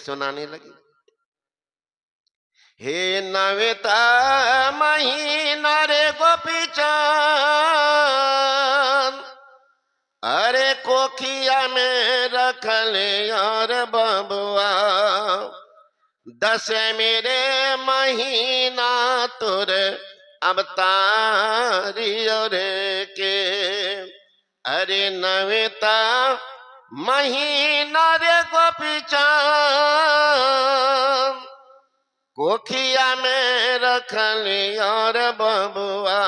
सुनाने लगी। हे नवेता महीना रे गोपी चांद, अरे कोखिया में रखल और बबुआ, दस मेरे महीना तुर अवतारियो रे के। अरे नवेता महीना रे गोपी चांद, कोखिया में रखल और बबुआ,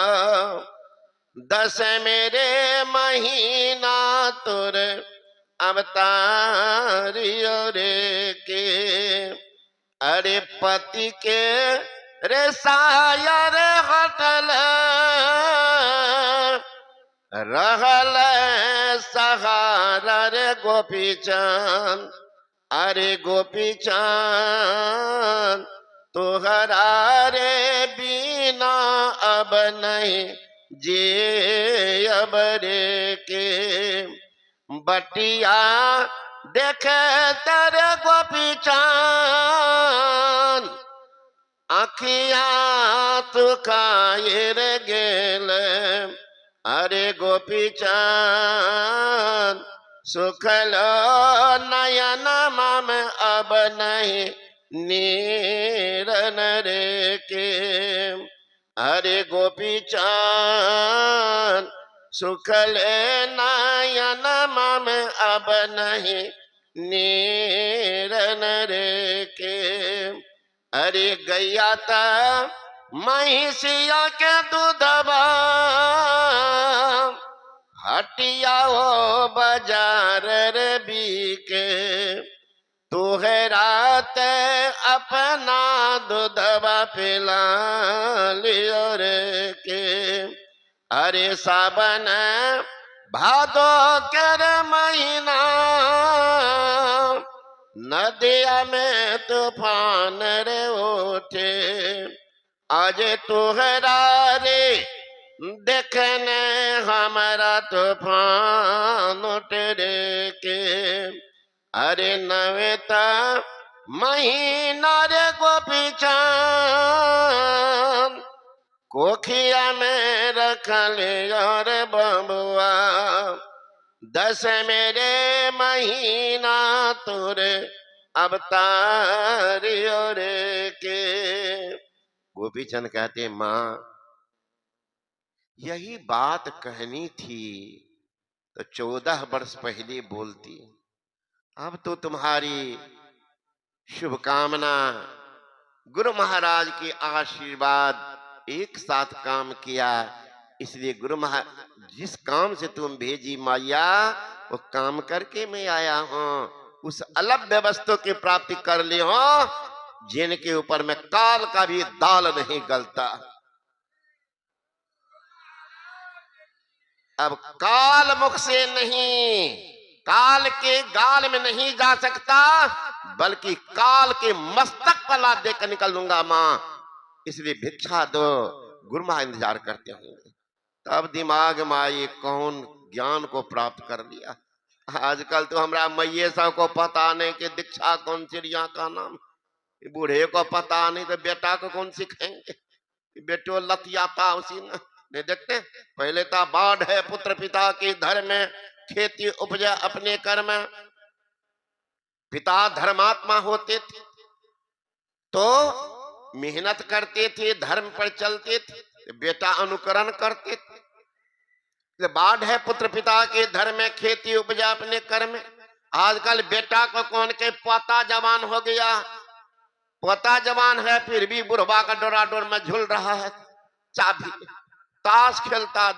दस मेरे महीना तुर अवतारियो रे के। अरे पति के रे सायर हटल रहल सहारा रे गोपी चांद। अरे गोपी चांद तोहरा रे बिना अब नहीं जे अब रे के। बटिया देखे तेरे गोपी चांद, आखिया तू खाए रे गेल। अरे गोपी चांद सुखलो नयन मम अब नहीं नीरन रे के। अरे गोपी चांद सुखले नयन मम अब नहीं नीरन रे के। अरे गैया ता महिषिया के दूधबा, हटिया हो बाजार रे बीके। तुहरात अपना दूधबा पिला लियो रे के। अरे सावन भादो कर महीना, नदिया में तूफान रे उठे। आज तुहरा रे देखने हमारा तूफान उठे रे के। अरे नवेता महीना रे गोपी चांद, कोखिया में रखल और बबुआ, दस मेरे महीना तुर अवतारियो रे के। गोपी चंद कहते माँ यही बात कहनी थी तो 14 वर्ष पहले बोलती। अब तो तुम्हारी शुभकामना, गुरु महाराज के आशीर्वाद एक साथ काम किया, इसलिए गुरु महाराज जिस काम से तुम भेजी मैया वो काम करके मैं आया हूं। उस अलभ्य वस्तु की प्राप्ति कर ली हो जिनके ऊपर में काल का भी दाल नहीं गलता। अब काल मुख से नहीं, काल के गाल में नहीं जा सकता, बल्कि काल के मस्तक पर लाद देकर निकल दूंगा मां, इसलिए भिक्षा दो। गुरु महाराज इंतजार करते होंगे। तब दिमाग में आई कौन ज्ञान को प्राप्त कर लिया। आजकल तो हमरा मैये सब को पता नहीं कि दीक्षा कौन चिड़िया का नाम, बूढ़े को पता नहीं तो बेटा को कौन सिखाएंगे। बेटो लतियाता उसी ने नहीं देखते। पहले तो बाढ़ है पुत्र पिता के धर्म में, खेती उपजा अपने कर्म। पिता धर्मात्मा होते थे तो मेहनत करते थे, धर्म पर चलते थे, बेटा अनुकरण करते थे। बाढ़ है पुत्र पिता के धर्म में, खेती उपजा अपने कर्म। आजकल बेटा को कौन के पोता जवान हो गया, पोता जवान है फिर भी बुढ़वा का डोराडोर में झूल रहा है। चाबी ताश खेलता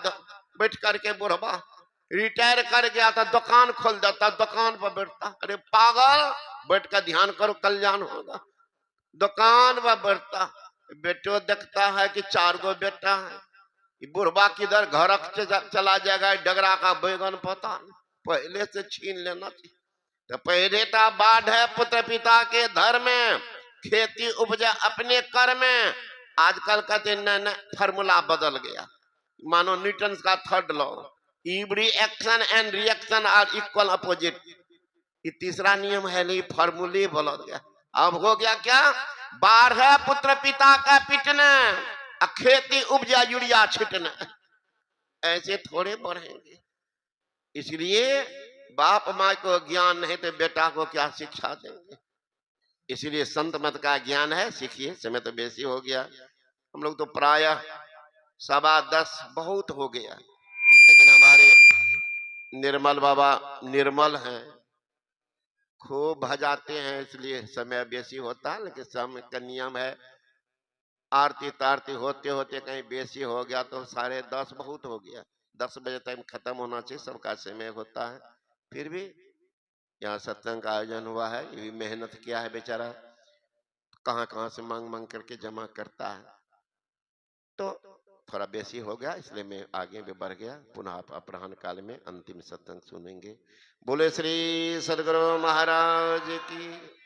बैठ करके, बुढ़वा रिटायर कर गया था, दुकान खोल देता, दुकान पर बैठता। अरे पागल, बैठ कर ध्यान करो कल्याण होगा। दुकान पर बैठता, बेटो देखता है कि 4 गो बेटा है। बुढ़वा किधर घर चला जाएगा, डगरा का बैगन पता नहीं, पहले से छीन लेना चाहिए। तो पहले था बाढ़ है पुत्र पिता के धर्म में, खेती उपजा अपने कर में। आजकल कहते न फार्मूला बदल गया, मानो न्यूटन का 3rd law, every action and reaction are equal opposite. ये तीसरा नियम है नहीं, फार्मूले बदल गया। अब हो गया क्या, 12 पुत्र पिता का पिटना, खेती उपजा यूरिया छिटना, ऐसे थोड़े बढ़ेंगे। इसलिए बाप माँ को ज्ञान नहीं तो बेटा को क्या शिक्षा देंगे। इसलिए संत मत का ज्ञान है, सीखिए। समय तो बेसी हो गया, हम लोग तो प्रायः 10:15 बहुत हो गया, लेकिन हमारे निर्मल बाबा निर्मल हैं, खूब भजाते हैं, इसलिए समय बेसी होता है। लेकिन समय का नियम है, आरती तारती होते होते कहीं बेसी हो गया तो 10:30 बहुत हो गया। 10 बजे तक खत्म होना चाहिए, सबका समय होता है। फिर भी यहाँ सत्संग का आयोजन हुआ है, ये भी मेहनत किया है बेचारा, कहाँ कहाँ से मांग मांग करके जमा करता है। तो थोड़ा बेसी हो गया, इसलिए मैं आगे भी बढ़ गया। पुनः आप अपराह्न काल में अंतिम सत्संग सुनेंगे। बोले श्री सदगुरु महाराज की।